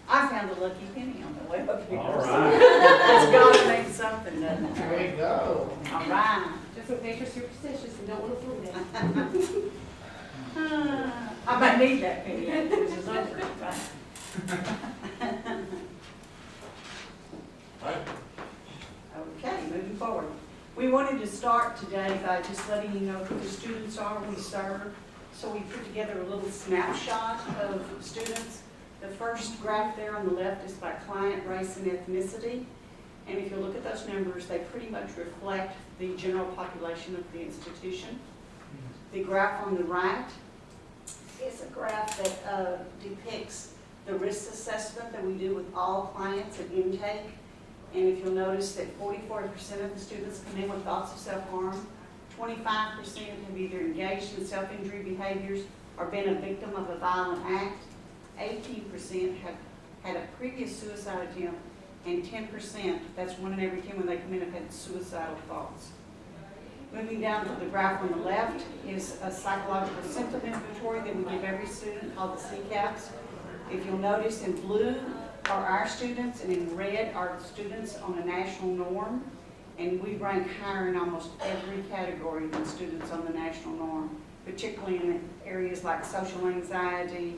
I found a lucky penny on the way up here. All right. That's gotta mean something, doesn't it? There you go. All right. Just in case you're superstitious and don't want to fool them. I might need that penny after this is over, right? Okay, moving forward. We wanted to start today by just letting you know who the students are we serve. So we put together a little snapshot of students. The first graph there on the left is by client, race, and ethnicity. And if you look at those numbers, they pretty much reflect the general population of the institution. The graph on the right is a graph that depicts the risk assessment that we do with all clients at intake. And if you'll notice that 44% of the students come in with thoughts of self-harm, 25% have either engaged in self-injury behaviors or been a victim of a violent act, 18% have had a previous suicide attempt, and 10%, that's 1 in every 10 when they come in, have had suicidal thoughts. Moving down to the graph on the left is a psychological symptom inventory that we give every student called the CCAPS. If you'll notice, in blue are our students, and in red are students on a national norm, and we rank higher in almost every category than students on the national norm, particularly in areas like social anxiety,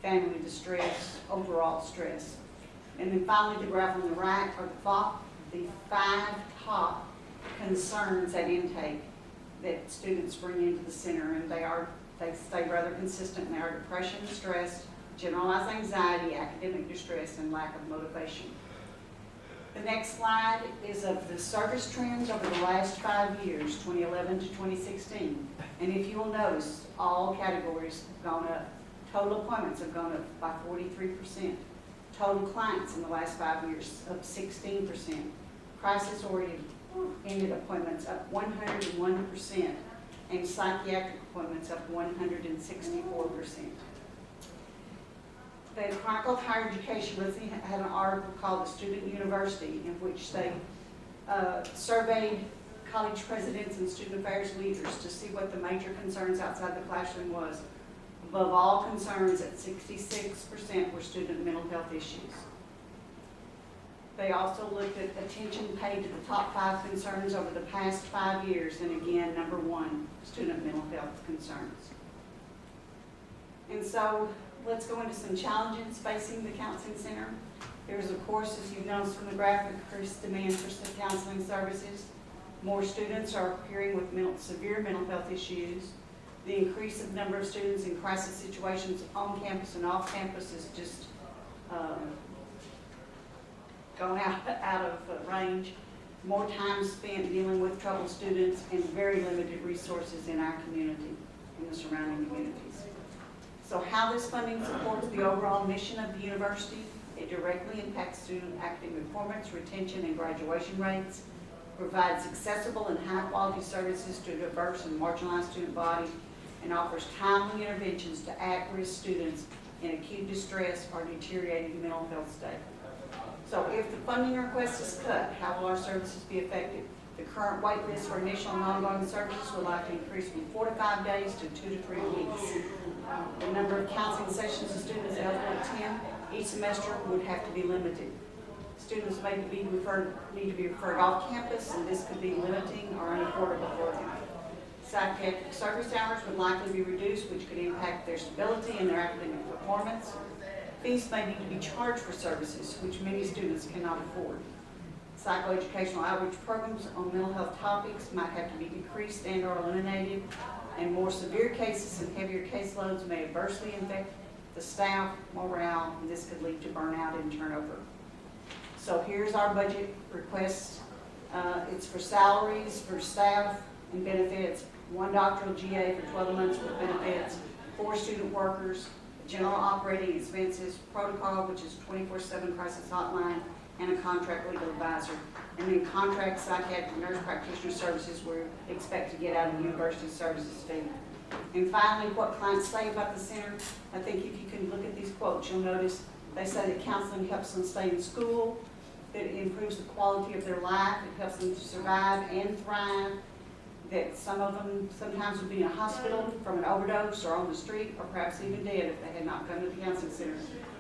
family distress, overall stress. And then finally, the graph on the right are the 5 top concerns at intake that students bring into the center, and they stay rather consistent, and they are depression, stress, generalized anxiety, academic distress, and lack of motivation. The next slide is of the service trends over the last 5 years, 2011 to 2016. And if you will notice, all categories have gone up. Total appointments have gone up by 43%. Total clients in the last 5 years up 16%. Crisis-oriented appointments up 101%. And psychiatric appointments up 164%. The Chronicle of Higher Education had an article called The Student University, in which they surveyed college presidents and student affairs leaders to see what the major concerns outside the classroom was. Above all concerns, at 66% were student mental health issues. They also looked at attention paid to the top 5 concerns over the past 5 years, and again, number 1, student mental health concerns. And so, let's go into some challenges facing the counseling center. There's, of course, as you've noticed from the graphic, increased demand for counseling services. More students are appearing with severe mental health issues. The increase of number of students in crisis situations on campus and off campus is just going out of range. More time spent dealing with troubled students, and very limited resources in our community, in the surrounding communities. So how this funding supports the overall mission of the university: it directly impacts student academic performance, retention, and graduation rates, provides accessible and high-quality services to a diverse and marginalized student body, and offers timely interventions to at-risk students in acute distress or deteriorating mental health state. So if the funding request is cut, how will our services be affected? The current wait list for initial and ongoing services will likely increase from 4 to 5 days to 2 to 3 weeks. The number of counseling sessions a student is eligible to attend each semester would have to be limited. Students need to be referred off campus, and this could be limiting or unaffordable for them. Psychiatric service hours would likely be reduced, which could impact their stability and their academic performance. Fees may need to be charged for services, which many students cannot afford. Psychoeducational outreach programs on mental health topics might have to be decreased and or eliminated, and more severe cases and heavier caseloads may adversely affect the staff morale, and this could lead to burnout and turnover. So here's our budget request. It's for salaries, for staff and benefits, 1 doctoral GA for 12 months with benefits, 4 student workers, general operating expenses, protocol, which is 24/7 crisis hotline, and a contract legal advisor. And then contract psychiatric nurse practitioner services we expect to get out of the university services fee. And finally, what clients say about the center. I think if you can look at these quotes, you'll notice they say that counseling helps them stay in school, that it improves the quality of their life, it helps them to survive and thrive, that some of them sometimes would be in a hospital from an overdose or on the street or perhaps even dead if they had not come to the counseling center.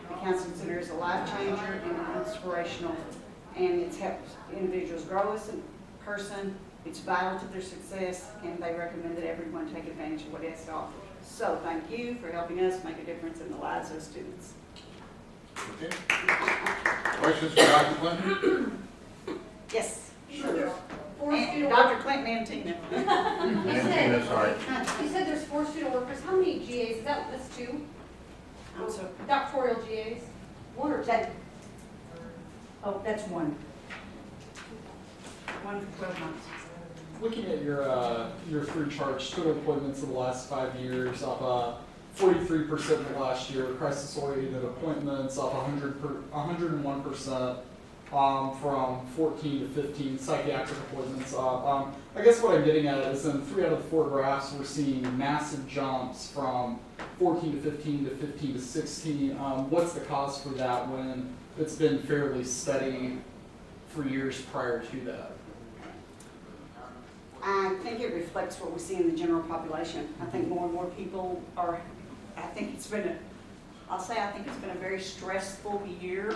The Counseling Center is a life changer and inspirational, and it's helped individuals grow as a person. It's vital to their success, and they recommend that everyone take advantage of what it has to offer. So thank you for helping us make a difference in the lives of students. Okay. Questions for Dr. Clinton? Yes. Sure. Four And student Dr. Clinton and Tina. Tina, sorry. You said there's 4 student workers. How many GAs? That's 2? I'm so, Doctoral GAs? 1 or 2? oh, that's one. One for 12 months. Looking at your free charge student appointments in the last 5 years, up 43% in the last year. Crisis-oriented appointments up 101%. From 14 to 15, psychiatric appointments up. I guess what I'm getting at is in 3 out of the 4 graphs, we're seeing massive jumps from 14 to 15 to 15 to 16. What's the cause for that when it's been fairly steady for years prior to that? I think it reflects what we see in the general population. I think more and more people are, I think it's been a very stressful year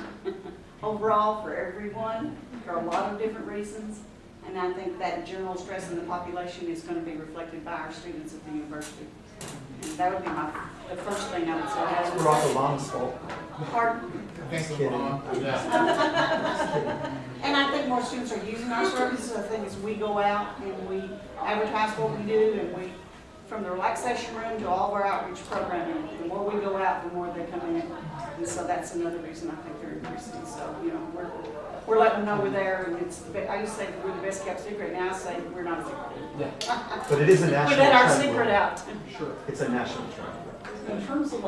overall for everyone, for a lot of different reasons. And I think that general stress in the population is going to be reflected by our students at the university. And that would be the first thing I would say. It's Barack Obama's fault. Pardon? Just kidding. And I think more students are using our services. I think as we go out and we advertise what we do, and we, from the relaxation room to all of our outreach programming, the more we go out, the more they come in. And so that's another reason I think they're increasing. So, you know, we're letting them know we're there, and it's, I used to say we're the best kept secret. Now I say we're not a secret. Yeah, But it is a We national let our trend. secret out. sure. It's a national trend. In terms of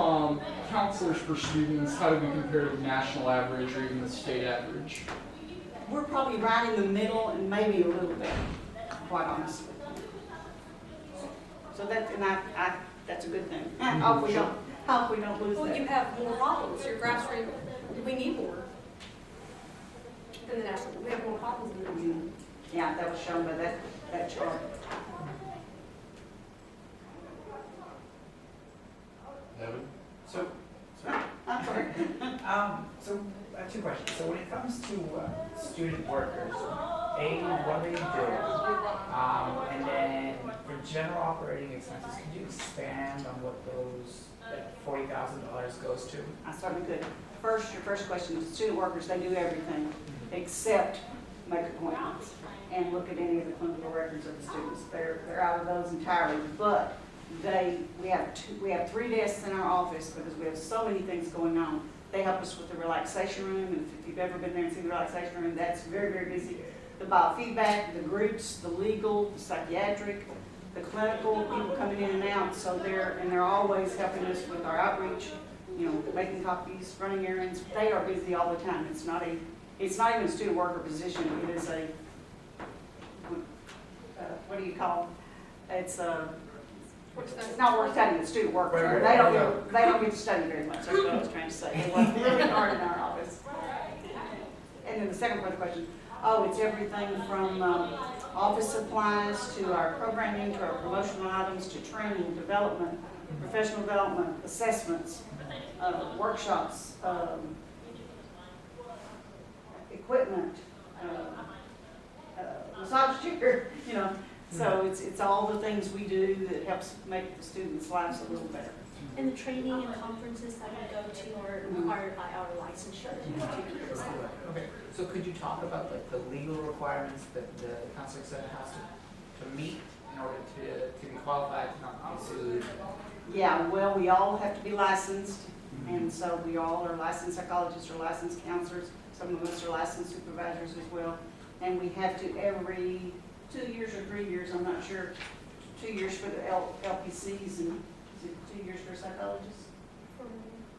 counselors per students, how do we compare to the national average or even the state average? We're probably right in the middle and maybe a little bit, quite honestly. So that, and I that's a good thing. I hope we don't lose Well, you that. have more problems. Your grassroots, we need more than the national. We have more problems than the national. Yeah, that was shown by that chart. Evan? So, I'm sorry. so I have 2 questions. So when it comes to student workers, what do they do? And then for general operating expenses, could you expand on what those $40,000 goes to? I certainly could. First, your first question is student workers, they do everything except make appointments and look at any of the clinical records of the students. They're out of those entirely, but we have 3 desks in our office because we have so many things going on. They help us with the relaxation room, and if you've ever been there and seen the relaxation room, that's very, very busy. The biofeedback, the groups, the legal, the psychiatric, the clinical, people coming in and out, so they're always helping us with our outreach, you know, making copies, running errands. They are busy all the time. It's not even a student worker position. It is a, what do you call it? It's not work study, it's student work. Right, They don't get to study very much, that's what I was trying to say. They work really hard in our office. And then the second part of the question, it's everything from office supplies to our programming, to our promotional items, to training, development, professional development, assessments, workshops, equipment, massage chair, you know. So it's all the things we do that helps make the students' lives a little better. And the training and conferences that we go to are required by our licensure. Okay. So could you talk about the legal requirements that the counseling center has to meet in order to be qualified to not be sued? Yeah, well, we all have to be licensed, and so we all are licensed psychologists or licensed counselors. Some of us are licensed supervisors as well. And we have to every 2 years or 3 years, I'm not sure, 2 years for the LPCs, and is it 2 years for psychologists?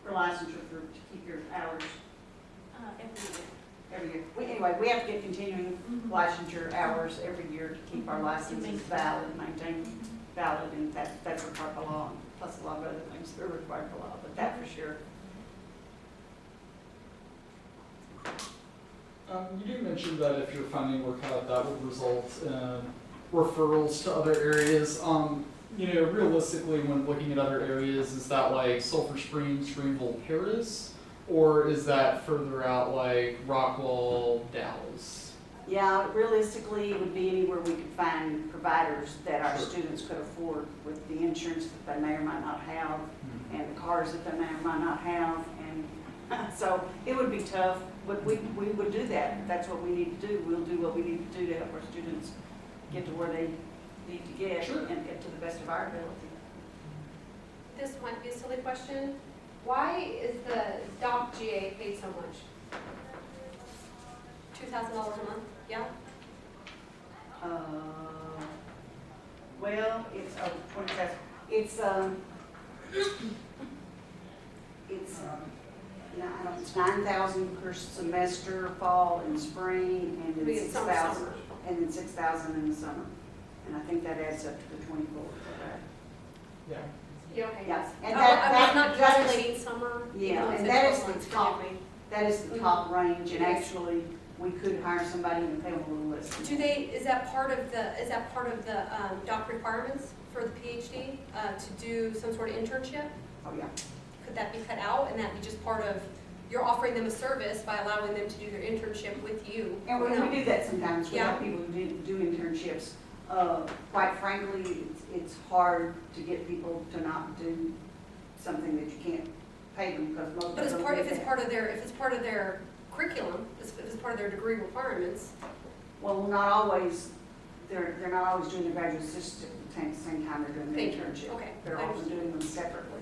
For licensure, to keep your hours every year. Anyway, we have to get continuing licensure hours every year to keep our licenses valid, maintained valid, and that's required by law, plus a lot of other things that are required by law, but that for sure. You do mention that if your funding were cut, that would result in referrals to other areas. You know, realistically, when looking at other areas, is that like Sulphur Springs, Greenville, Paris? Or is that further out like Rockwell, Dallas? Yeah, realistically, it would be anywhere we could find providers that our Sure. students could afford with the insurance that they may or might not have and the cars that they may or might not have. And so it would be tough, but we would do that. If that's what we need to do, we'll do what we need to do to help our students get to where they need to get Sure. and get to the best of our ability. This might be a silly question. Why is the doc GA paid so much? $2,000 a month, yeah? Well, it's, 20,000, it's 9,000 per semester, fall and spring, and Maybe then it's 6,000, summer. and then 6,000 in the summer. And I think that adds up to the 24, correct? Yeah. Yeah, okay. Yes, and Oh, that, I'm not that is, calculating summer. yeah, even though and it's that 12 is months, the top, forgive me. that is the top range, and actually, we could hire somebody and pay them a little less. than Do that. is that part of the doc requirements for the PhD, to do some sort of internship? Oh, yeah. Could that be cut out and that be just part of, you're offering them a service by allowing them to do their internship with you? And or no? we do that sometimes, we Yeah. have people who do internships. Quite frankly, it's hard to get people to not do something that you can't pay them because most of But them. if it's part of their curriculum, if it's part of their degree requirements, Well, not always, they're not always doing the graduate assistant at the same time they're doing the Thank you. internship. Okay, They're I often understand. doing them separately.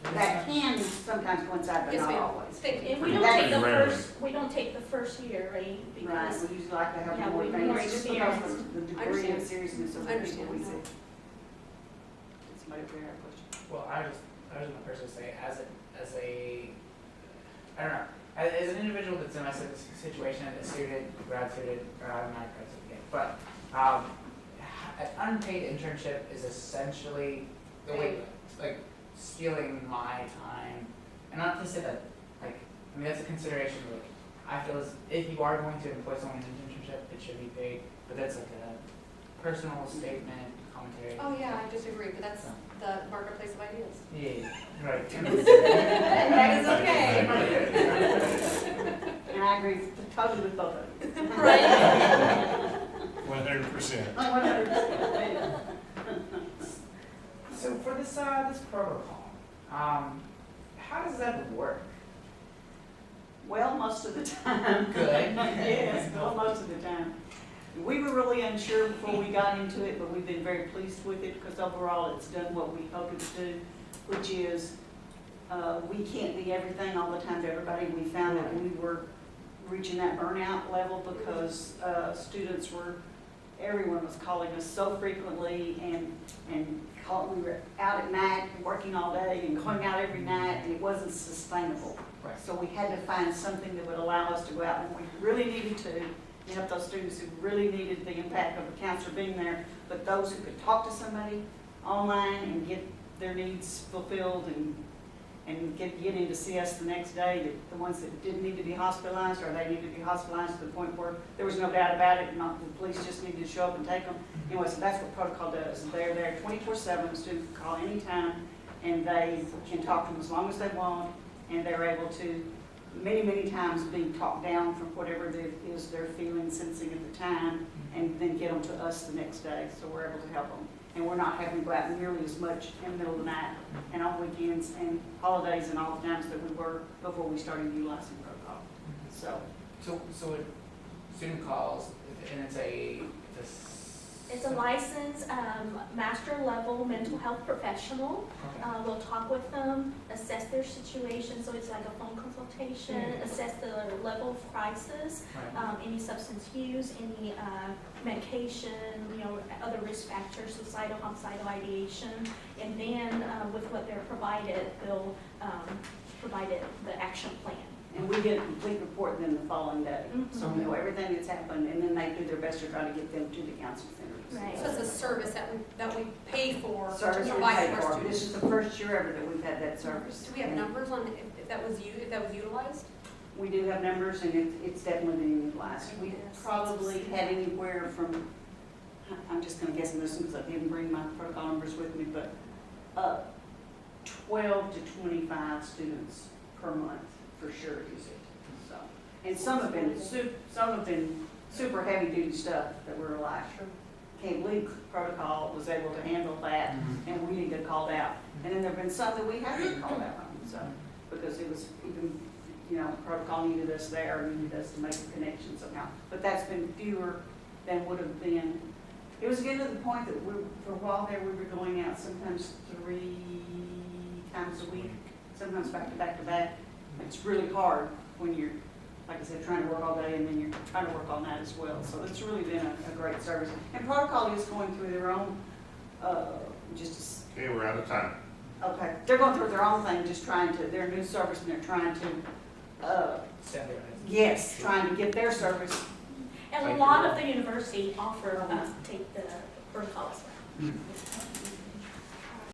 And That can sometimes coincide, but Yes, not ma'am. always. Thank you. And we don't That take the is rarely. we don't take the first year, right? Right, Because we usually like to have Yeah, more we need advanced, just because experience. of the I degree understand. and seriousness of I the people understand. we see. Did somebody have a question? well, I was gonna personally say, I don't know, as an individual that's in my situation, a student, grad student, or I'm not a grad student yet, but, an unpaid internship is essentially the way, like, stealing my time. And not to say that, like, I mean, that's a consideration, like, I feel as if you are going to employ someone in an internship, it should be paid, but that's like a personal statement, commentary. oh yeah, I disagree, but that's the marketplace of ideas. Yeah, right. That is okay. And I agree totally with both of you. Right? 100%. 100%. So for this protocol, how does that work? Well, most of the time. Good. Yes, well, most of the time. We were really unsure before we got into it, but we've been very pleased with it because overall it's done what we hoped it would do, which is we can't be everything all the time to everybody. We found that we were reaching that burnout level because everyone was calling us so frequently and we were out at night working all day and going out every night, and it wasn't sustainable. Right. So we had to find something that would allow us to go out when we really needed to help those students who really needed the impact of the counselor being there, but those who could talk to somebody online and get their needs fulfilled and get in to see us the next day, the ones that didn't need to be hospitalized, or they needed to be hospitalized to the point where there was no doubt about it, not the police just needed to show up and take them. Anyway, so that's what protocol does. They're there 24/7, the students can call anytime, and they can talk to them as long as they want, and they're able to many times be talked down from whatever it is they're feeling, sensing at the time, and then get them to us the next day, so we're able to help them. And we're not having to go out nearly as much in the middle of the night and on weekends and holidays and all the times that we were before we started utilizing protocol. So, So a student calls, and it's a licensed master level mental health professional. okay. We'll talk with them, assess their situation, so it's like a phone consultation, assess the level of crisis, Right. any substance use, any medication, other risk factors, suicidal, homicidal ideation, and then with what they're provided, they'll provide the action plan. and we get a complete report then the following day. So we Mhm. know everything that's happened, and then they do their best to try to get them to the counseling centers. Right. So it's a service that we pay for to Service we provide pay to our for. students. This is the first year ever that we've had that service. Do we have numbers on if that was utilized? We do have numbers, and it's definitely being utilized. We Yes. probably had anywhere from, I'm just gonna guess on this one because I didn't bring my protocol numbers with me, but 12 to 25 students per month, for sure use it, so. And some have been super heavy-duty stuff that we're like, can't believe protocol was able to handle that, and we didn't get called out. And then there've been some that we haven't been called out on, so, because it was even, protocol needed us there, needed us to make a connection somehow. But that's been fewer than would have been. It was getting to the point that for a while there, we were going out sometimes 3 times a week, sometimes back to back to back. It's really hard when you're, like I said, trying to work all day and then you're trying to work all night as well. So it's really been a great service. And Protocol is going through their own, Okay, we're out of time. okay, they're going through their own thing, just trying to, they're a new service and they're trying to, Standardized. yes, trying to get their service. And a Thank lot you. of the university offer, take the protocol as well.